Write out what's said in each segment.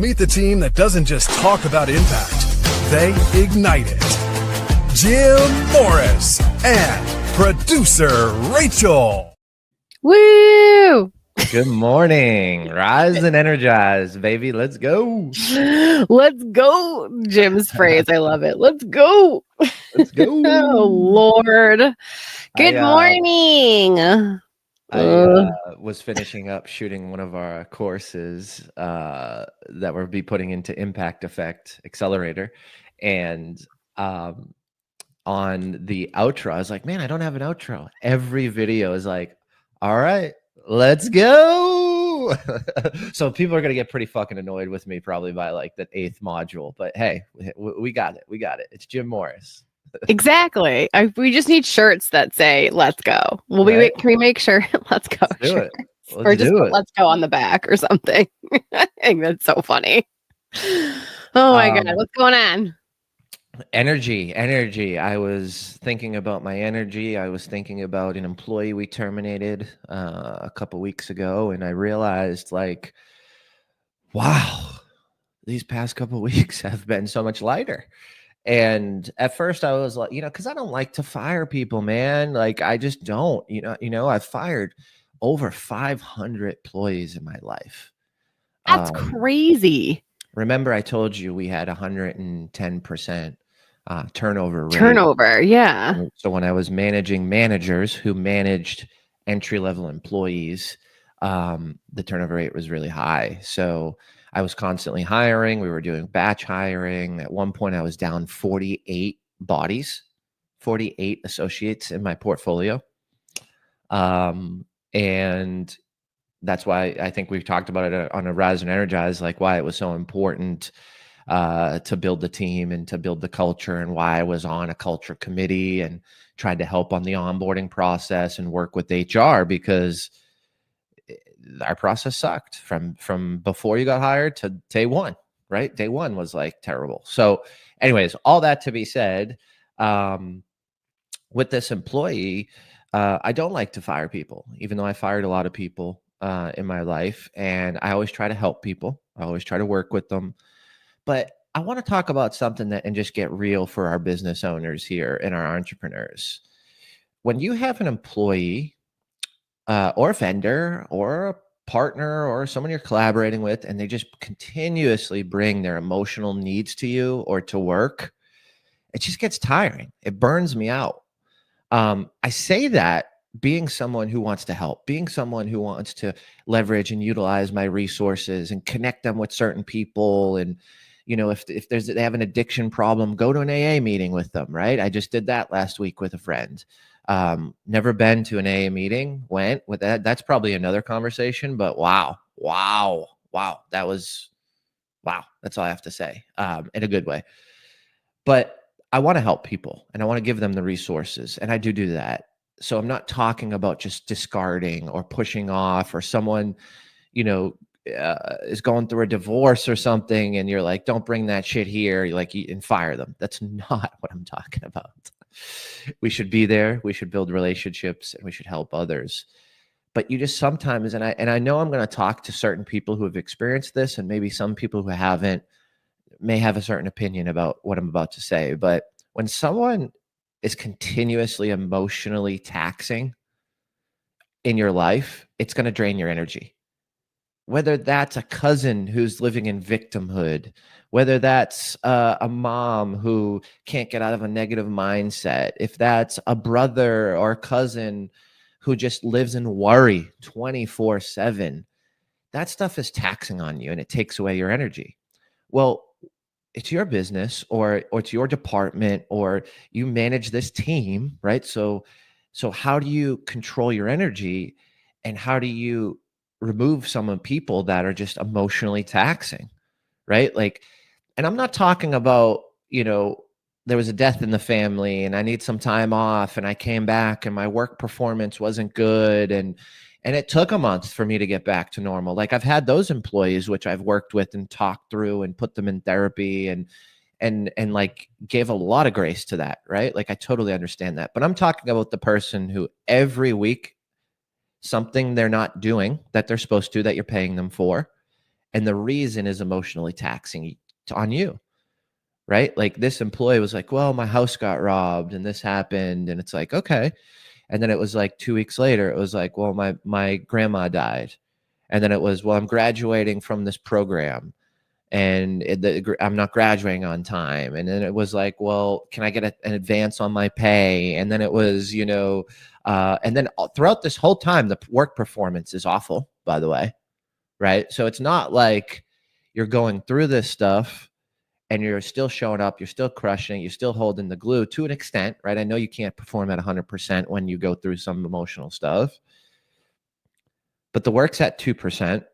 Meet the team that doesn't just talk about impact, they ignite it. Jim Morris and producer Rachel. Woo! Good morning. Rise and energize, baby. Let's go. Let's go. Jim's phrase. I love it. Let's go. Let's go. Oh, Lord. Good morning. I was finishing up shooting one of our courses that we'll be putting into Impact Effect Accelerator. And on the outro, I was like, man, I don't have an outro. Every video is like, all right, let's go. So people are going to get pretty fucking annoyed with me probably by like the 8th module. But hey, we got it. We got it. It's Jim Morris. Exactly. We just need shirts that say "Let's go." Can we make sure "Let's go" Let's do it. or just put "Let's go" on the back or something? I think that's so funny. Oh my god, what's going on? Energy. I was thinking about my energy. I was thinking about an employee we terminated a couple weeks ago, and I realized, like, wow, these past couple weeks have been so much lighter. And at first I was like, because I don't like to fire people, man. Like, I just don't, I've fired over 500 employees in my life. That's crazy. Remember, I told you we had 110% turnover rate. Turnover, yeah. So when I was managing managers who managed entry-level employees, the turnover rate was really high. So I was constantly hiring. We were doing batch hiring. At one point, I was down 48 bodies, 48 associates in my portfolio. And that's why I think we've talked about it on a Rise and Energize, like why it was so important to build the team and to build the culture, and why I was on a culture committee and tried to help on the onboarding process and work with HR, because our process sucked from before you got hired to day one, right? Day one was like terrible. So anyways, all that to be said, with this employee, I don't like to fire people, even though I fired a lot of people in my life, and I always try to help people. I always try to work with them. But I want to talk about something and just get real for our business owners here and our entrepreneurs. When you have an employee or a vendor or a partner or someone you're collaborating with, and they just continuously bring their emotional needs to you or to work, it just gets tiring. It burns me out. I say that being someone who wants to help, being someone who wants to leverage and utilize my resources and connect them with certain people. And, if they have an addiction problem, go to an AA meeting with them, right? I just did that last week with a friend. Never been to an AA meeting, went with that. That's probably another conversation, but wow. That was, wow. That's all I have to say, in a good way. But I want to help people and I want to give them the resources, and I do that. So I'm not talking about just discarding or pushing off, or someone, is going through a divorce or something, and you're like, don't bring that shit here, and fire them. That's not what I'm talking about. We should be there. We should build relationships, and we should help others. But you just sometimes, and I know I'm going to talk to certain people who have experienced this, and maybe some people who haven't may have a certain opinion about what I'm about to say. But when someone is continuously emotionally taxing in your life, it's going to drain your energy. Whether that's a cousin who's living in victimhood, whether that's a mom who can't get out of a negative mindset, if that's a brother or a cousin who just lives in worry 24/7, that stuff is taxing on you and it takes away your energy. Well, it's your business or it's your department, or you manage this team, right? So how do you control your energy, and how do you remove some of people that are just emotionally taxing, right? Like, and I'm not talking about, there was a death in the family and I need some time off and I came back and my work performance wasn't good. And it took a month for me to get back to normal. Like, I've had those employees, which I've worked with and talked through and put them in therapy and like gave a lot of grace to that, right? Like, I totally understand that. But I'm talking about the person who every week something they're not doing that they're supposed to, that you're paying them for, And the reason is emotionally taxing on you, right? Like this employee was like, well, my house got robbed and this happened. And it's like, okay. And then it was like 2 weeks later, it was like, well, my grandma died. And then it was, well, I'm graduating from this program and I'm not graduating on time. And then it was like, well, can I get an advance on my pay? And then it was, and then throughout this whole time, the work performance is awful, by the way, right? So it's not like you're going through this stuff and you're still showing up, you're still crushing it, you're still holding the glue to an extent, right? I know you can't perform at 100% when you go through some emotional stuff, but the work's at 2%.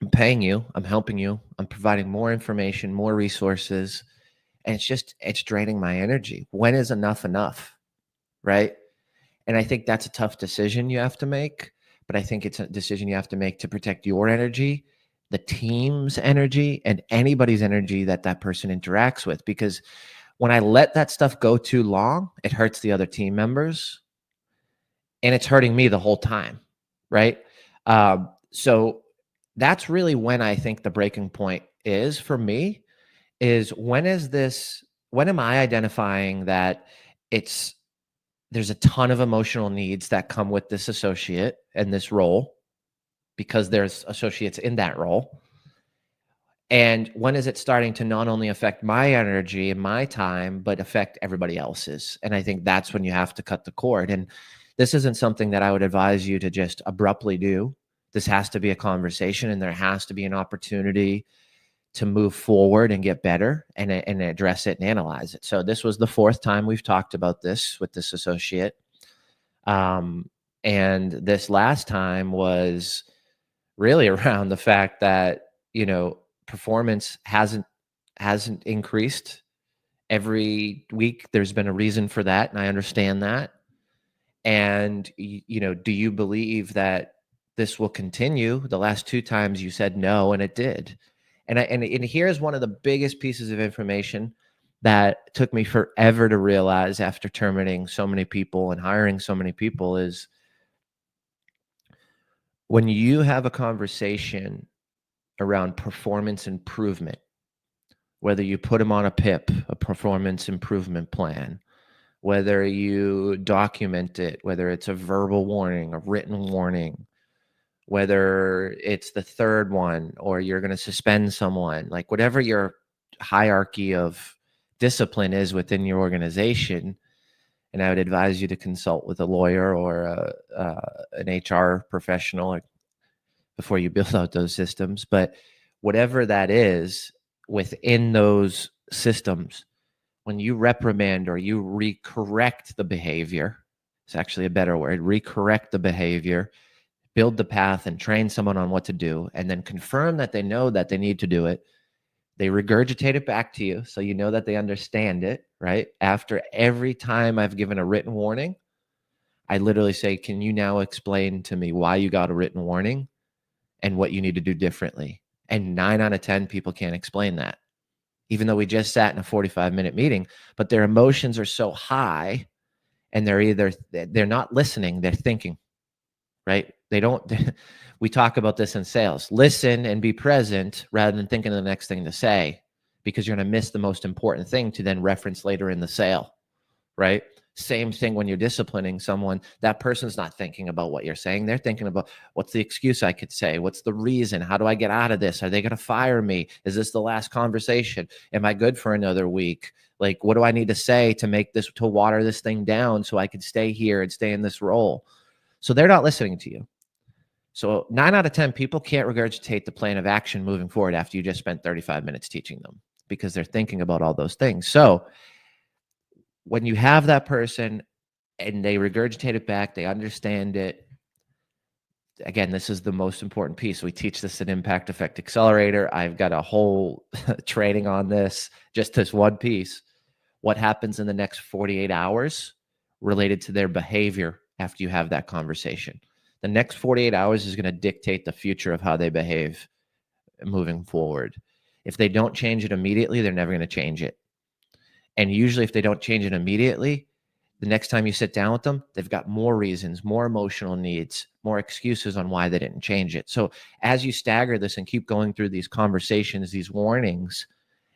I'm paying you, I'm helping you, I'm providing more information, more resources, and it's draining my energy. When is enough, right? And I think that's a tough decision you have to make, but I think it's a decision you have to make to protect your energy, the team's energy, and anybody's energy that person interacts with. Because when I let that stuff go too long, it hurts the other team members, and it's hurting me the whole time, right? So that's really when I think the breaking point is for me, is when am I identifying that there's a ton of emotional needs that come with this associate and this role, because there's associates in that role. And when is it starting to not only affect my energy and my time, but affect everybody else's? And I think that's when you have to cut the cord. And this isn't something that I would advise you to just abruptly do. This has to be a conversation, and there has to be an opportunity to move forward and get better and address it and analyze it. So this was the 4th time we've talked about this with this associate. And this last time was really around the fact that, performance hasn't increased every week. There's been a reason for that, and I understand that. And, do you believe that this will continue? The last 2 times you said no, and it did. And here's one of the biggest pieces of information that took me forever to realize after terminating so many people and hiring so many people is when you have a conversation around performance improvement, whether you put them on a PIP, a performance improvement plan, whether you document it, whether it's a verbal warning, a written warning, whether it's the 3rd one, or you're going to suspend someone, like whatever your hierarchy of discipline is within your organization. And I would advise you to consult with a lawyer or an HR professional before you build out those systems. But whatever that is within those systems, when you reprimand or you recorrect the behavior, it's actually a better word, recorrect the behavior, build the path and train someone on what to do, and then confirm that they know that they need to do it. They regurgitate it back to you so you know that they understand it, right? After every time I've given a written warning, I literally say, can you now explain to me why you got a written warning and what you need to do differently? And 9 out of 10 people can't explain that, even though we just sat in a 45-minute meeting, but their emotions are so high and they're not listening, they're thinking, right? We talk about this in sales. Listen and be present rather than thinking of the next thing to say, because you're going to miss the most important thing to then reference later in the sale, right? Same thing when you're disciplining someone. That person's not thinking about what you're saying. They're thinking about, what's the excuse I could say? What's the reason? How do I get out of this? Are they going to fire me? Is this the last conversation? Am I good for another week? Like, what do I need to say to water this thing down so I can stay here and stay in this role? So they're not listening to you. So 9 out of 10 people can't regurgitate the plan of action moving forward after you just spent 35 minutes teaching them, because they're thinking about all those things. So when you have that person and they regurgitate it back, they understand it. Again, this is the most important piece. We teach this at Impact Effect Accelerator. I've got a whole training on this, just this one piece. What happens in the next 48 hours related to their behavior after you have that conversation. The next 48 hours is going to dictate the future of how they behave moving forward. If they don't change it immediately, they're never going to change it. And usually if they don't change it immediately, The next time you sit down with them, they've got more reasons, more emotional needs, more excuses on why they didn't change it. So as you stagger this and keep going through these conversations, these warnings,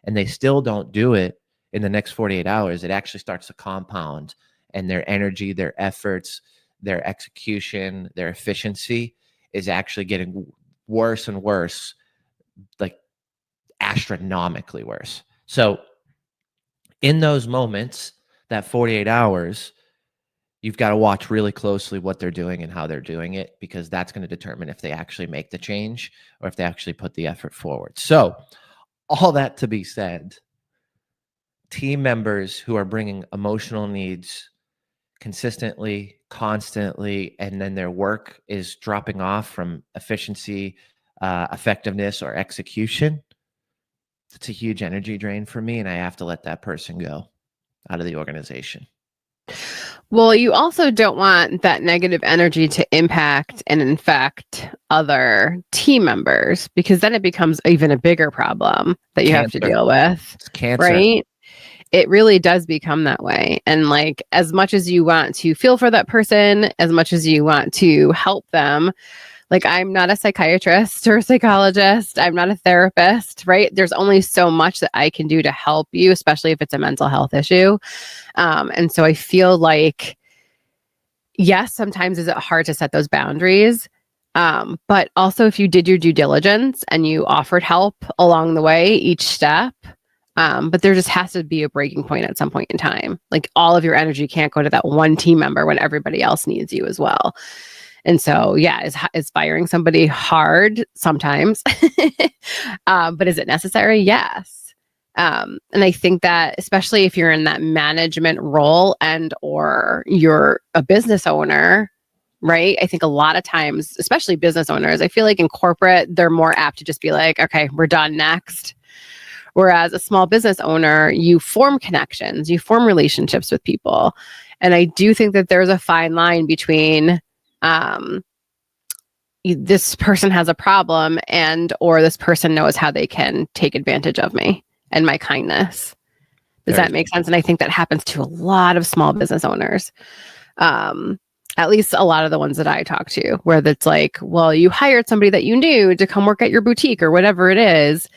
and they still don't do it in the next 48 hours, it actually starts to compound, and their energy, their efforts, their execution, their efficiency is actually getting worse and worse, like astronomically worse. So in those moments, that 48 hours, you've got to watch really closely what they're doing and how they're doing it, because that's going to determine if they actually make the change or if they actually put the effort forward. So all that to be said, team members who are bringing emotional needs consistently, constantly, and then their work is dropping off from efficiency, effectiveness, or execution, it's a huge energy drain for me, and I have to let that person go out of the organization. Well, you also don't want that negative energy to impact and infect other team members, because then it becomes even a bigger problem that you have to deal with. It's cancer. Right? It really does become that way. And like, as much as you want to feel for that person, as much as you want to help them, like, I'm not a psychiatrist or a psychologist. I'm not a therapist, right? There's only so much that I can do to help you, especially if it's a mental health issue. And so I feel like, yes, sometimes is it hard to set those boundaries. But also, if you did your due diligence and you offered help along the way, each step, but there just has to be a breaking point at some point in time. Like, all of your energy can't go to that one team member when everybody else needs you as well. And so, yeah, is firing somebody hard sometimes? But is it necessary? Yes. And I think that, especially if you're in that management role and or you're a business owner, right? I think a lot of times, especially business owners, I feel like in corporate, they're more apt to just be like, okay, we're done, next. Whereas a small business owner, you form connections, you form relationships with people. And I do think that there's a fine line between this person has a problem and or this person knows how they can take advantage of me and my kindness. Does that make sense? And I think that happens to a lot of small business owners. At least a lot of the ones that I talk to, where it's like, well, you hired somebody that you knew to come work at your boutique or whatever it is.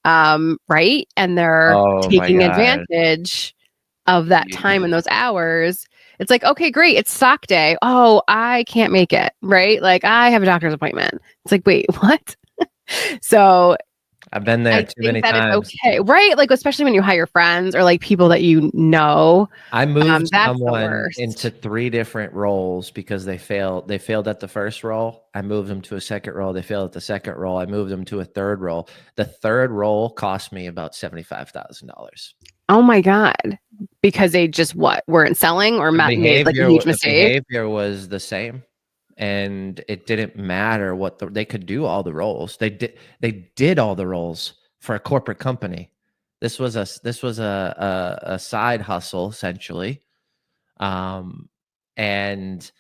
Right? And they're taking advantage of that time and those hours. It's like, okay, great, it's sock day. Oh, I can't make it, right? Like, I have a doctor's appointment. It's like, wait, what? So I've been there too many times. It's okay, right? Like, especially when you hire friends or like people that you know. I moved someone into 3 different roles because they failed. They failed at the first role. I moved them to a second role. They failed at the second role. I moved them to a third role. The third role cost me about $75,000. Oh my God. Because they just weren't selling or made like a huge mistake? The behavior was the same. And it didn't matter what they could do all the roles. They did all the roles for a corporate company. This was a side hustle essentially. And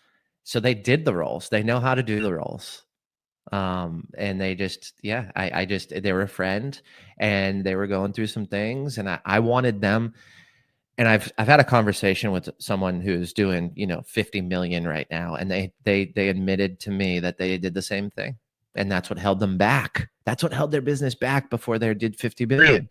so they did the roles. They know how to do the roles. And they just, they were a friend and they were going through some things, and I wanted them. And I've had a conversation with someone who's doing, 50 million right now. And they admitted to me that they did the same thing. And that's what held them back. That's what held their business back before they did 50 billion,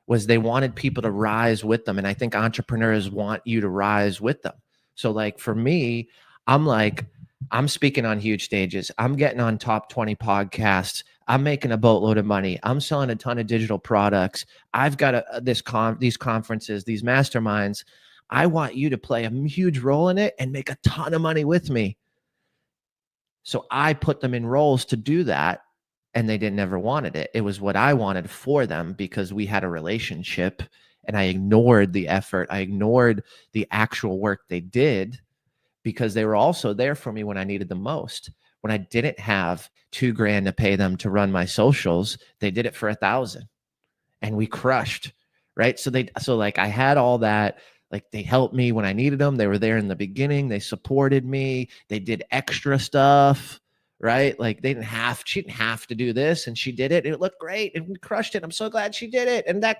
was they wanted people to rise with them. And I think entrepreneurs want you to rise with them. So like for me, I'm speaking on huge stages. I'm getting on top 20 podcasts. I'm making a boatload of money. I'm selling a ton of digital products. I've got these conferences, these masterminds. I want you to play a huge role in it and make a ton of money with me. So I put them in roles to do that, and they never wanted it. It was what I wanted for them because we had a relationship, and I ignored the effort. I ignored the actual work they did because they were also there for me when I needed them most. When I didn't have $2,000 to pay them to run my socials, they did it for $1,000, and we crushed, right? So like I had all that, like they helped me when I needed them. They were there in the beginning. They supported me. They did extra stuff, right? Like she didn't have to do this, and she did it. It looked great, and we crushed it. I'm so glad she did it, and that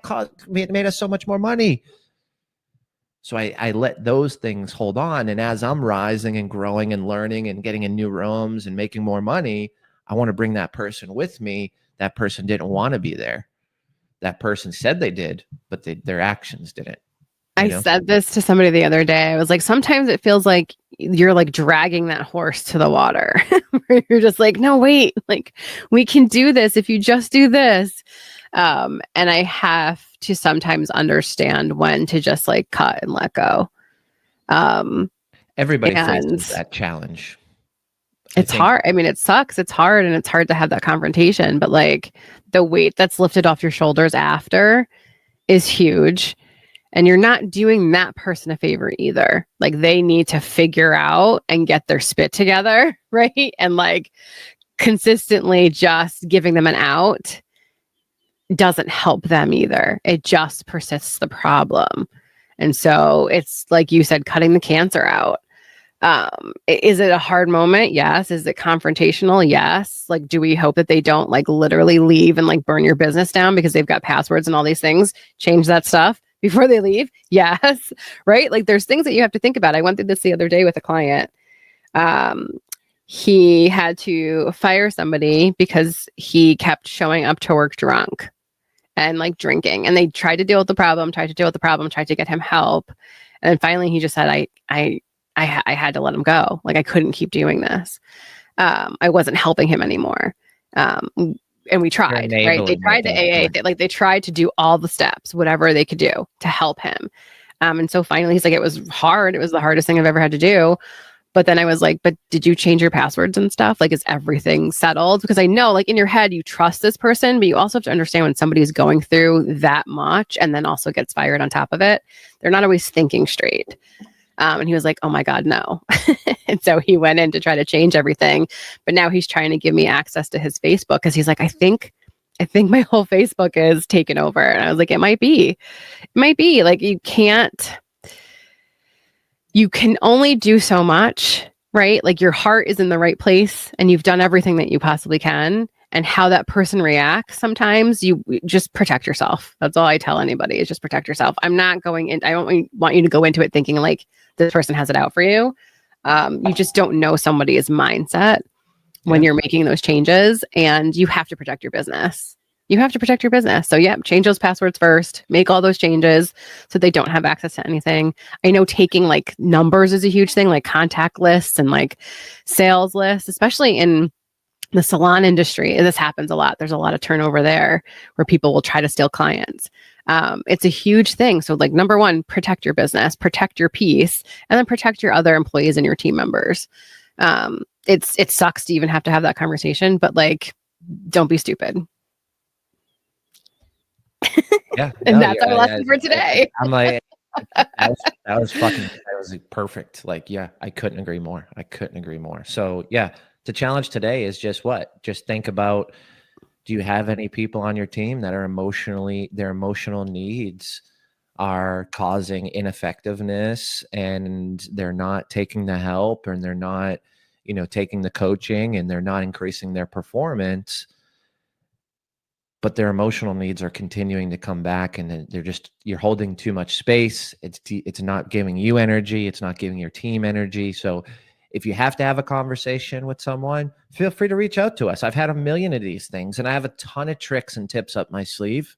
made us so much more money. So I let those things hold on. And as I'm rising and growing and learning and getting in new rooms and making more money, I want to bring that person with me. That person didn't want to be there. That person said they did, but their actions didn't. I said this to somebody the other day. I was like, sometimes it feels like you're like dragging that horse to the water. Where you're just like, no, wait, like we can do this if you just do this. And I have to sometimes understand when to just like cut and let go. Everybody faces that challenge. It's hard. I mean, it sucks. It's hard, and it's hard to have that confrontation, but like the weight that's lifted off your shoulders after is huge. And you're not doing that person a favor either. Like they need to figure out and get their spit together, right? And like consistently just giving them an out doesn't help them either. It just persists the problem. And so it's like you said, cutting the cancer out. Is it a hard moment? Yes. Is it confrontational? Yes. Like, do we hope that they don't like literally leave and like burn your business down because they've got passwords and all these things? Change that stuff before they leave? Yes. Right? Like there's things that you have to think about. I went through this the other day with a client. He had to fire somebody because he kept showing up to work drunk and like drinking. And they tried to deal with the problem, tried to get him help. And then finally he just said, I had to let him go. Like I couldn't keep doing this. I wasn't helping him anymore. And we tried, right? They tried the AA, they tried to do all the steps, whatever they could do to help him. And so finally he's like, it was hard. It was the hardest thing I've ever had to do. But then I was like, but did you change your passwords and stuff? Like, is everything settled? Because I know like in your head, you trust this person, but you also have to understand when somebody is going through that much and then also gets fired on top of it, they're not always thinking straight. And he was like, oh my God, no. And so he went in to try to change everything. But now he's trying to give me access to his Facebook because he's like, I think my whole Facebook is taken over. And I was like, it might be like, you can only do so much, right? Like your heart is in the right place and you've done everything that you possibly can. And how that person reacts, sometimes you just protect yourself. That's all I tell anybody is just protect yourself. I don't want you to go into it thinking like this person has it out for you. You just don't know somebody's mindset when you're making those changes, and you have to protect your business. So change those passwords first, make all those changes so they don't have access to anything. I know taking like numbers is a huge thing, like contact lists and like sales lists, especially in the salon industry. This happens a lot. There's a lot of turnover there where people will try to steal clients. It's a huge thing. So like number one, protect your business, protect your peace, and then protect your other employees and your team members. It sucks to even have to have that conversation, but like, don't be stupid. Yeah. And that's our lesson for today. I'm like, that was perfect. Like, yeah, I couldn't agree more. So yeah, the challenge today is just think about, do you have any people on your team that are their emotional needs are causing ineffectiveness and they're not taking the help and they're not, taking the coaching and they're not increasing their performance, but their emotional needs are continuing to come back and you're holding too much space. It's not giving you energy. It's not giving your team energy. So if you have to have a conversation with someone, feel free to reach out to us. I've had a million of these things and I have a ton of tricks and tips up my sleeve.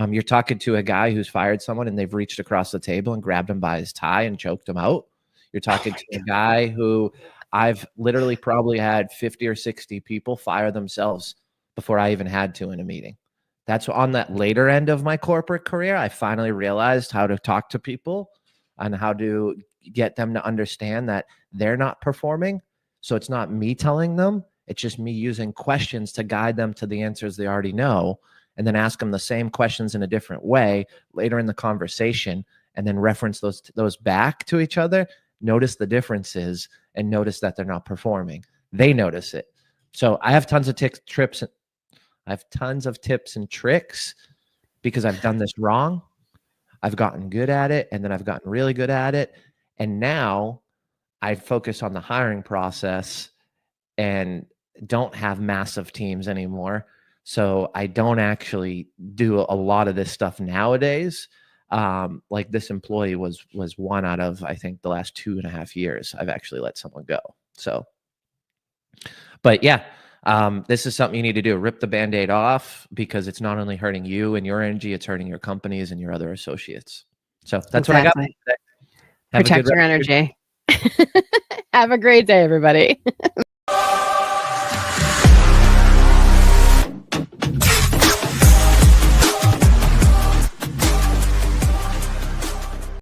You're talking to a guy who's fired someone and they've reached across the table and grabbed him by his tie and choked him out. You're talking to a guy who I've literally probably had 50 or 60 people fire themselves before I even had to in a meeting. That's on that later end of my corporate career. I finally realized how to talk to people and how to get them to understand that they're not performing. So it's not me telling them. It's just me using questions to guide them to the answers they already know, and then ask them the same questions in a different way later in the conversation, and then reference those back to each other. Notice the differences and notice that they're not performing. They notice it. So I have tons of tips and tricks because I've done this wrong. I've gotten good at it, and then I've gotten really good at it. And now I focus on the hiring process and don't have massive teams anymore. So I don't actually do a lot of this stuff nowadays. Like this employee was one out of, I think, the last 2.5 years I've actually let someone go. So, but yeah, this is something you need to do. Rip the Band-Aid off, because it's not only hurting you and your energy, it's hurting your companies and your other associates. So that's what I got. Protect your energy. Have a great day, everybody.